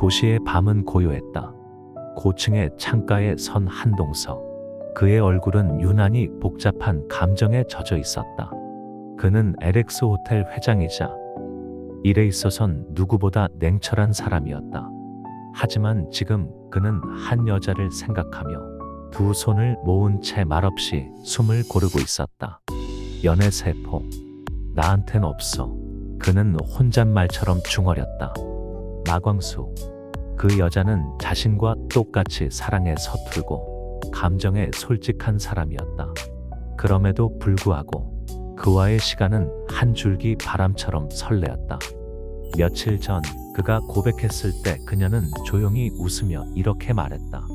도시의 밤은 고요했다. 고층의 창가에 선 한동석. 그의 얼굴은 유난히 복잡한 감정에 젖어 있었다. 그는 LX 호텔 회장이자 일에 있어선 누구보다 냉철한 사람이었다. 하지만 지금 그는 한 여자를 생각하며 두 손을 모은 채 말없이 숨을 고르고 있었다. 연애 세포. 나한텐 없어. 그는 혼잣말처럼 중얼였다. 마광수. 그 여자는 자신과 똑같이 사랑에 서툴고 감정에 솔직한 사람이었다. 그럼에도 불구하고 그와의 시간은 한 줄기 바람처럼 설레었다. 며칠 전 그가 고백했을 때 그녀는 조용히 웃으며 이렇게 말했다.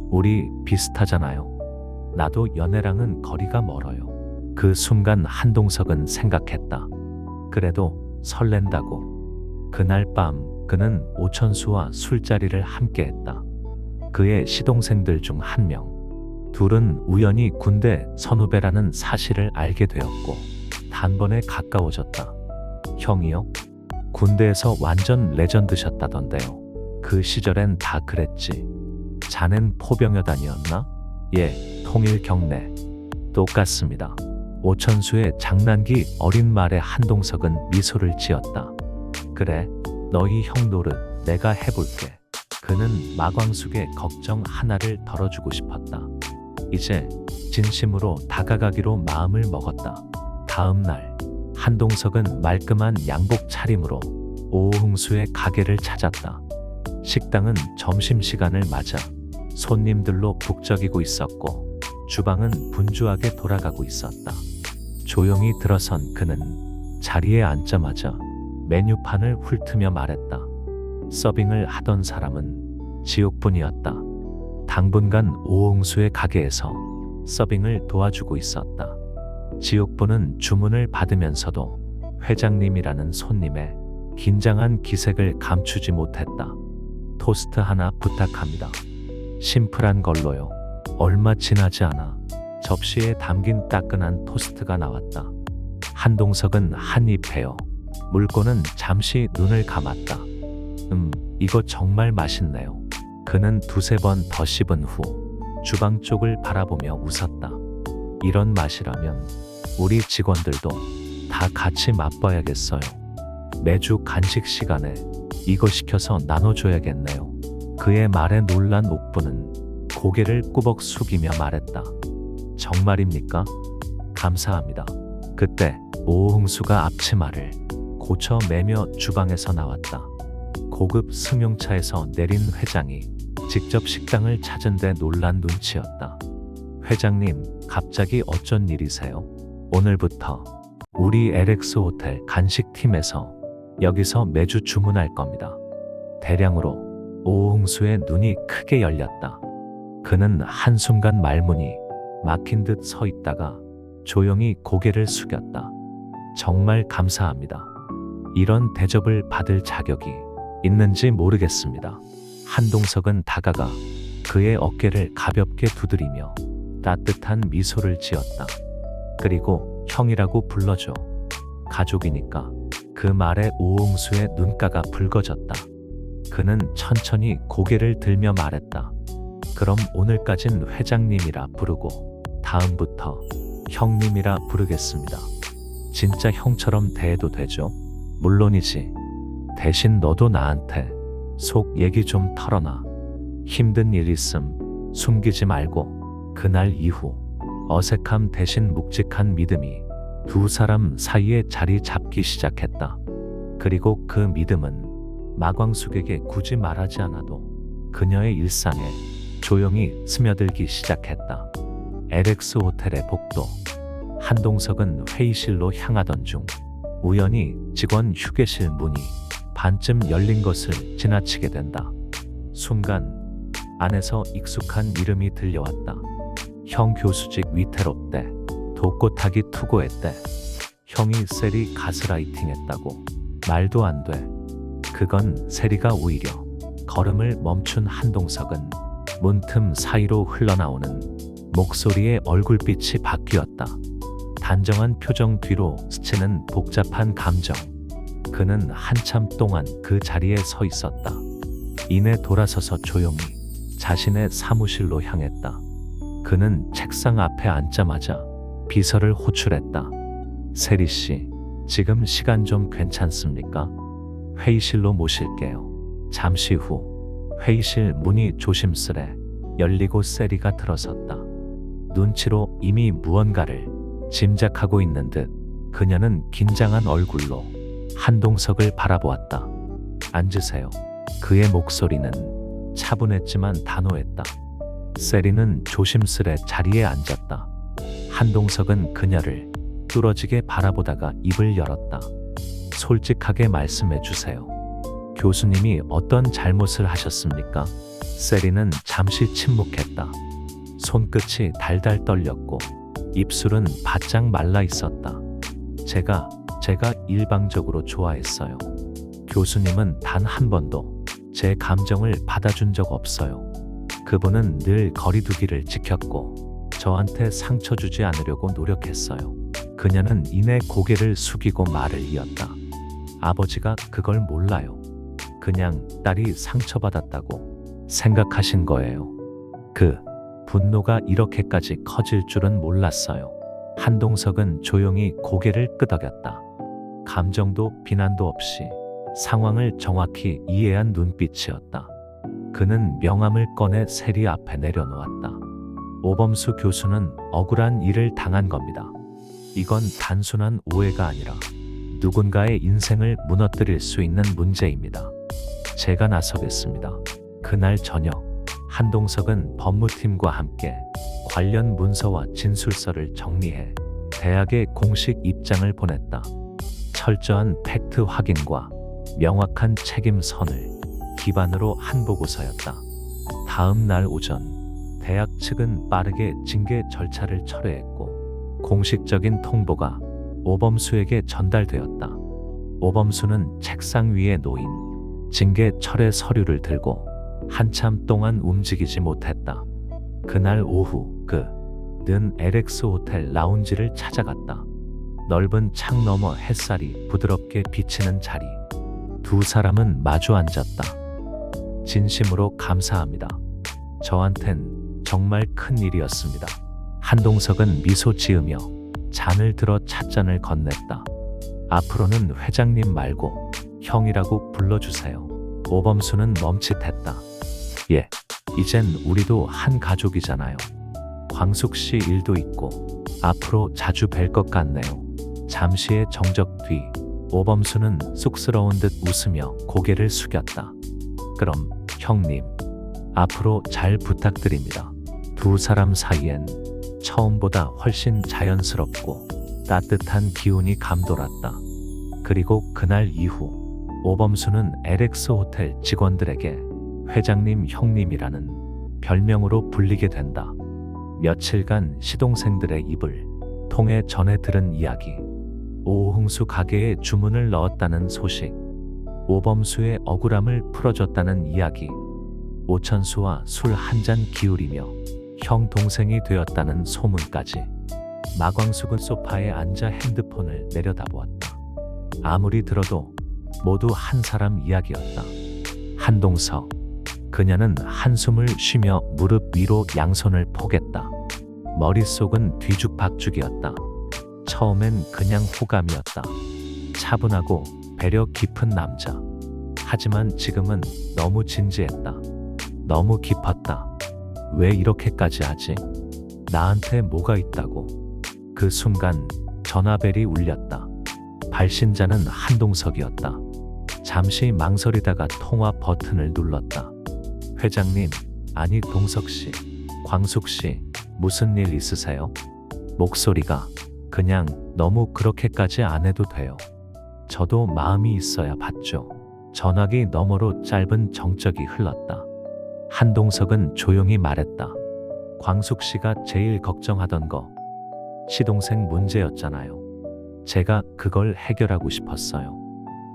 우리 비슷하잖아요. 나도 연애랑은 거리가 멀어요. 그 순간 한동석은 생각했다. 그래도 설렌다고. 그날 밤 그는 오천수와 술자리를 함께했다. 그의 시동생들 중 한 명. 둘은 우연히 군대 선후배라는 사실을 알게 되었고 단번에 가까워졌다. 형이요? 군대에서 완전 레전드셨다던데요. 그 시절엔 다 그랬지. 자넨 포병여단이었나? 예, 통일 경례. 똑같습니다. 오천수의 장난기 어린 말에 한동석은 미소를 지었다. 그래, 너희 형 노릇 내가 해볼게. 그는 마광숙의 걱정 하나를 덜어주고 싶었다. 이제 진심으로 다가가기로 마음을 먹었다. 다음 날 한동석은 말끔한 양복 차림으로 오흥수의 가게를 찾았다. 식당은 점심시간을 맞아 손님들로 북적이고 있었고 주방은 분주하게 돌아가고 있었다. 조용히 들어선 그는 자리에 앉자마자 메뉴판을 훑으며 말했다. 서빙을 하던 사람은 지옥분이었다. 당분간 오흥수의 가게에서 서빙을 도와주고 있었다. 지옥분은 주문을 받으면서도 회장님이라는 손님의 긴장한 기색을 감추지 못했다. 토스트 하나 부탁합니다. 심플한 걸로요. 얼마 지나지 않아 접시에 담긴 따끈한 토스트가 나왔다. 한동석은 한입 베어 물고는 잠시 눈을 감았다. 이거 정말 맛있네요. 그는 두세 번 더 씹은 후 주방 쪽을 바라보며 웃었다. 이런 맛이라면 우리 직원들도 다 같이 맛봐야겠어요. 매주 간식 시간에 이거 시켜서 나눠줘야겠네요. 그의 말에 놀란 옥부는 고개를 꾸벅 숙이며 말했다. 정말입니까? 감사합니다. 그때 오흥수가 앞치마를 고쳐 매며 주방에서 나왔다. 고급 승용차에서 내린 회장이 직접 식당을 찾은 데 놀란 눈치였다. 회장님, 갑자기 어쩐 일이세요? 오늘부터 우리 LX 호텔 간식팀에서 여기서 매주 주문할 겁니다. 대량으로. 오흥수의 눈이 크게 열렸다. 그는 한순간 말문이 막힌 듯 서 있다가 조용히 고개를 숙였다. 정말 감사합니다. 이런 대접을 받을 자격이 있는지 모르겠습니다. 한동석은 다가가 그의 어깨를 가볍게 두드리며 따뜻한 미소를 지었다. 그리고 형이라고 불러줘. 가족이니까. 그 말에 오흥수의 눈가가 붉어졌다. 그는 천천히 고개를 들며 말했다. 그럼 오늘까진 회장님이라 부르고 다음부터 형님이라 부르겠습니다. 진짜 형처럼 대해도 되죠? 물론이지. 대신 너도 나한테 속 얘기 좀 털어놔. 힘든 일 있음 숨기지 말고. 그날 이후 어색함 대신 묵직한 믿음이 두 사람 사이에 자리 잡기 시작했다. 그리고 그 믿음은 마광숙에게 굳이 말하지 않아도 그녀의 일상에 조용히 스며들기 시작했다. LX 호텔의 복도. 한동석은 회의실로 향하던 중 우연히 직원 휴게실 문이 반쯤 열린 것을 지나치게 된다. 순간 안에서 익숙한 이름이 들려왔다. 형 교수직 위태롭대. 독고타기 투고했대. 형이 세리 가스라이팅했다고. 말도 안 돼. 그건 세리가 오히려. 걸음을 멈춘 한동석은 문틈 사이로 흘러나오는 목소리에 얼굴빛이 바뀌었다. 단정한 표정 뒤로 스치는 복잡한 감정. 그는 한참 동안 그 자리에 서 있었다. 이내 돌아서서 조용히 자신의 사무실로 향했다. 그는 책상 앞에 앉자마자 비서를 호출했다. 세리 씨, 지금 시간 좀 괜찮습니까? 회의실로 모실게요. 잠시 후 회의실 문이 조심스레 열리고 세리가 들어섰다. 눈치로 이미 무언가를 짐작하고 있는 듯 그녀는 긴장한 얼굴로 한동석을 바라보았다. 앉으세요. 그의 목소리는 차분했지만 단호했다. 세리는 조심스레 자리에 앉았다. 한동석은 그녀를 뚫어지게 바라보다가 입을 열었다. 솔직하게 말씀해 주세요. 교수님이 어떤 잘못을 하셨습니까? 세리는 잠시 침묵했다. 손끝이 달달 떨렸고 입술은 바짝 말라 있었다. 제가 일방적으로 좋아했어요. 교수님은 단 한 번도 제 감정을 받아준 적 없어요. 그분은 늘 거리두기를 지켰고 저한테 상처 주지 않으려고 노력했어요. 그녀는 이내 고개를 숙이고 말을 이었다. 아버지가 그걸 몰라요. 그냥 딸이 상처받았다고 생각하신 거예요. 그 분노가 이렇게까지 커질 줄은 몰랐어요. 한동석은 조용히 고개를 끄덕였다. 감정도 비난도 없이 상황을 정확히 이해한 눈빛이었다. 그는 명함을 꺼내 세리 앞에 내려놓았다. 오범수 교수는 억울한 일을 당한 겁니다. 이건 단순한 오해가 아니라 누군가의 인생을 무너뜨릴 수 있는 문제입니다. 제가 나서겠습니다. 그날 저녁 한동석은 법무팀과 함께 관련 문서와 진술서를 정리해 대학에 공식 입장을 보냈다. 철저한 팩트 확인과 명확한 책임선을 기반으로 한 보고서였다. 다음 날 오전 대학 측은 빠르게 징계 절차를 철회했고 공식적인 통보가 오범수에게 전달되었다. 오범수는 책상 위에 놓인 징계 철회 서류를 들고 한참 동안 움직이지 못했다. 그날 오후 그는 LX 호텔 라운지를 찾아갔다. 넓은 창 너머 햇살이 부드럽게 비치는 자리. 두 사람은 마주 앉았다. 진심으로 감사합니다. 저한텐 정말 큰 일이었습니다. 한동석은 미소 지으며 잔을 들어 찻잔을 건넸다. 앞으로는 회장님 말고 형이라고 불러주세요. 오범수는 멈칫했다. 예, 이젠 우리도 한 가족이잖아요. 광숙 씨 일도 있고 앞으로 자주 뵐 것 같네요. 잠시의 정적 뒤 오범수는 쑥스러운 듯 웃으며 고개를 숙였다. 그럼 형님, 앞으로 잘 부탁드립니다. 두 사람 사이엔 처음보다 훨씬 자연스럽고 따뜻한 기운이 감돌았다. 그리고 그날 이후 오범수는 LX 호텔 직원들에게 회장님 형님이라는 별명으로 불리게 된다. 며칠간 시동생들의 입을 통해 전해 들은 이야기, 오홍수 가게에 주문을 넣었다는 소식, 오범수의 억울함을 풀어줬다는 이야기, 오천수와 술 한 잔 기울이며 형 동생이 되었다는 소문까지. 마광숙은 소파에 앉아 핸드폰을 내려다보았다. 아무리 들어도 모두 한 사람 이야기였다. 한동석. 그녀는 한숨을 쉬며 무릎 위로 양손을 포겠다. 머릿속은 뒤죽박죽이었다. 처음엔 그냥 호감이었다. 차분하고 배려 깊은 남자. 하지만 지금은 너무 진지했다. 너무 깊었다. 왜 이렇게까지 하지? 나한테 뭐가 있다고? 그 순간 전화벨이 울렸다. 발신자는 한동석이었다. 잠시 망설이다가 통화 버튼을 눌렀다. 회장님, 아니 동석씨, 광숙씨, 무슨 일 있으세요? 목소리가 그냥 너무 그렇게까지 안 해도 돼요. 저도 마음이 있어야 받죠. 전화기 너머로 짧은 정적이 흘렀다. 한동석은 조용히 말했다. 광숙씨가 제일 걱정하던 거 시동생 문제였잖아요. 제가 그걸 해결하고 싶었어요.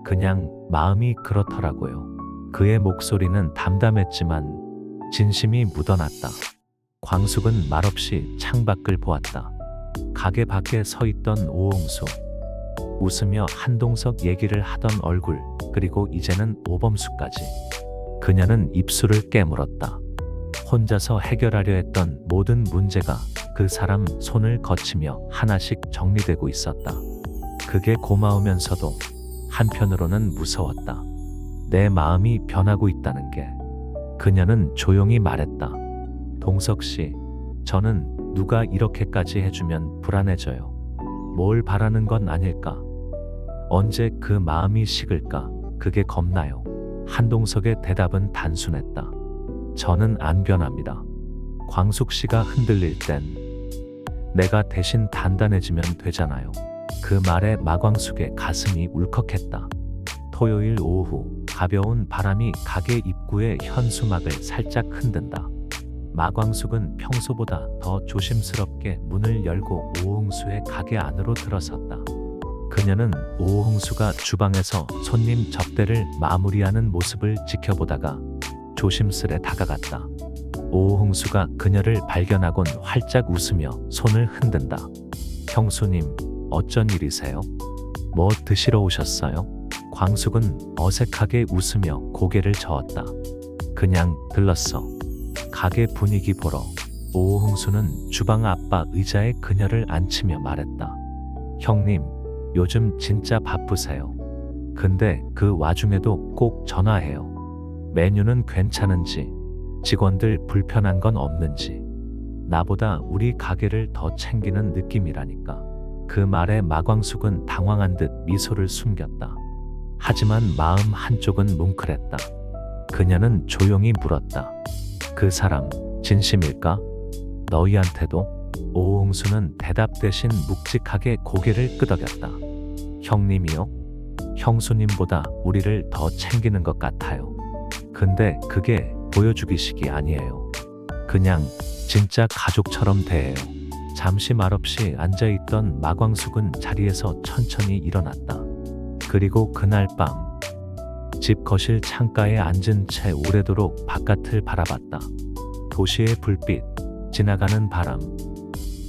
그냥 마음이 그렇더라고요. 그의 목소리는 담담했지만 진심이 묻어났다. 광숙은 말없이 창밖을 보았다. 가게 밖에 서 있던 오홍수. 웃으며 한동석 얘기를 하던 얼굴, 그리고 이제는 오범수까지. 그녀는 입술을 깨물었다. 혼자서 해결하려 했던 모든 문제가 그 사람 손을 거치며 하나씩 정리되고 있었다. 그게 고마우면서도 한편으로는 무서웠다. 내 마음이 변하고 있다는 게. 그녀는 조용히 말했다. 동석 씨, 저는 누가 이렇게까지 해주면 불안해져요. 뭘 바라는 건 아닐까? 언제 그 마음이 식을까? 그게 겁나요. 한동석의 대답은 단순했다. 저는 안 변합니다. 광숙 씨가 흔들릴 땐 내가 대신 단단해지면 되잖아요. 그 말에 마광숙의 가슴이 울컥했다. 토요일 오후 가벼운 바람이 가게 입구의 현수막을 살짝 흔든다. 마광숙은 평소보다 더 조심스럽게 문을 열고 오홍수의 가게 안으로 들어섰다. 그녀는 오홍수가 주방에서 손님 접대를 마무리하는 모습을 지켜보다가 조심스레 다가갔다. 오홍수가 그녀를 발견하곤 활짝 웃으며 손을 흔든다. 형수님, 어쩐 일이세요? 뭐 드시러 오셨어요? 광숙은 어색하게 웃으며 고개를 저었다. 그냥 들렀어. 가게 분위기 보러. 오홍수는 주방 앞바 의자에 그녀를 앉히며 말했다. 형님, 요즘 진짜 바쁘세요. 근데 그 와중에도 꼭 전화해요. 메뉴는 괜찮은지, 직원들 불편한 건 없는지. 나보다 우리 가게를 더 챙기는 느낌이라니까. 그 말에 마광숙은 당황한 듯 미소를 숨겼다. 하지만 마음 한쪽은 뭉클했다. 그녀는 조용히 물었다. 그 사람 진심일까? 너희한테도? 오홍수는 대답 대신 묵직하게 고개를 끄덕였다. 형님이요? 형수님보다 우리를 더 챙기는 것 같아요. 근데 그게 보여주기식이 아니에요. 그냥 진짜 가족처럼 대해요. 잠시 말없이 앉아있던 마광숙은 자리에서 천천히 일어났다. 그리고 그날 밤 집 거실 창가에 앉은 채 오래도록 바깥을 바라봤다. 도시의 불빛, 지나가는 바람,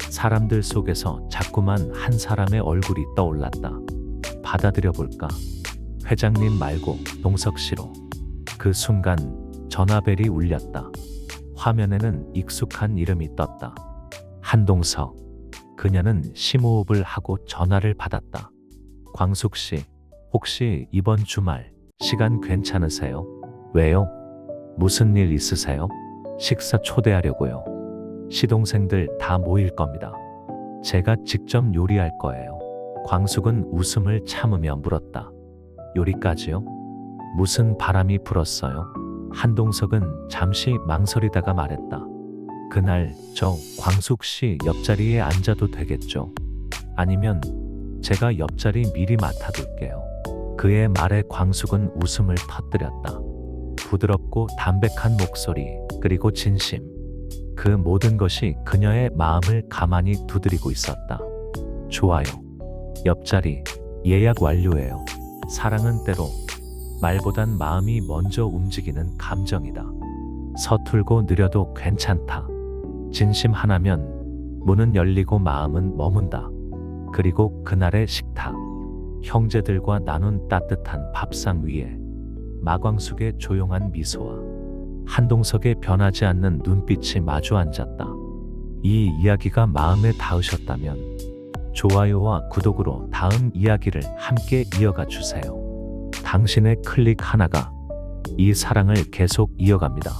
사람들 속에서 자꾸만 한 사람의 얼굴이 떠올랐다. 받아들여 볼까? 회장님 말고 동석 씨로. 그 순간 전화벨이 울렸다. 화면에는 익숙한 이름이 떴다. 한동석. 그녀는 심호흡을 하고 전화를 받았다. 광숙 씨, 혹시 이번 주말 시간 괜찮으세요? 왜요? 무슨 일 있으세요? 식사 초대하려고요. 시동생들 다 모일 겁니다. 제가 직접 요리할 거예요. 광숙은 웃음을 참으며 물었다. 요리까지요? 무슨 바람이 불었어요? 한동석은 잠시 망설이다가 말했다. 그날 저 광숙 씨 옆자리에 앉아도 되겠죠? 아니면 제가 옆자리 미리 맡아둘게요. 그의 말에 광숙은 웃음을 터뜨렸다. 부드럽고 담백한 목소리, 그리고 진심. 그 모든 것이 그녀의 마음을 가만히 두드리고 있었다. 좋아요. 옆자리 예약 완료해요. 사랑은 때로 말보단 마음이 먼저 움직이는 감정이다. 서툴고 느려도 괜찮다. 진심 하나면 문은 열리고 마음은 머문다. 그리고 그날의 식탁. 형제들과 나눈 따뜻한 밥상 위에 마광숙의 조용한 미소와 한동석의 변하지 않는 눈빛이 마주 앉았다. 이 이야기가 마음에 닿으셨다면 좋아요와 구독으로 다음 이야기를 함께 이어가 주세요. 당신의 클릭 하나가 이 사랑을 계속 이어갑니다.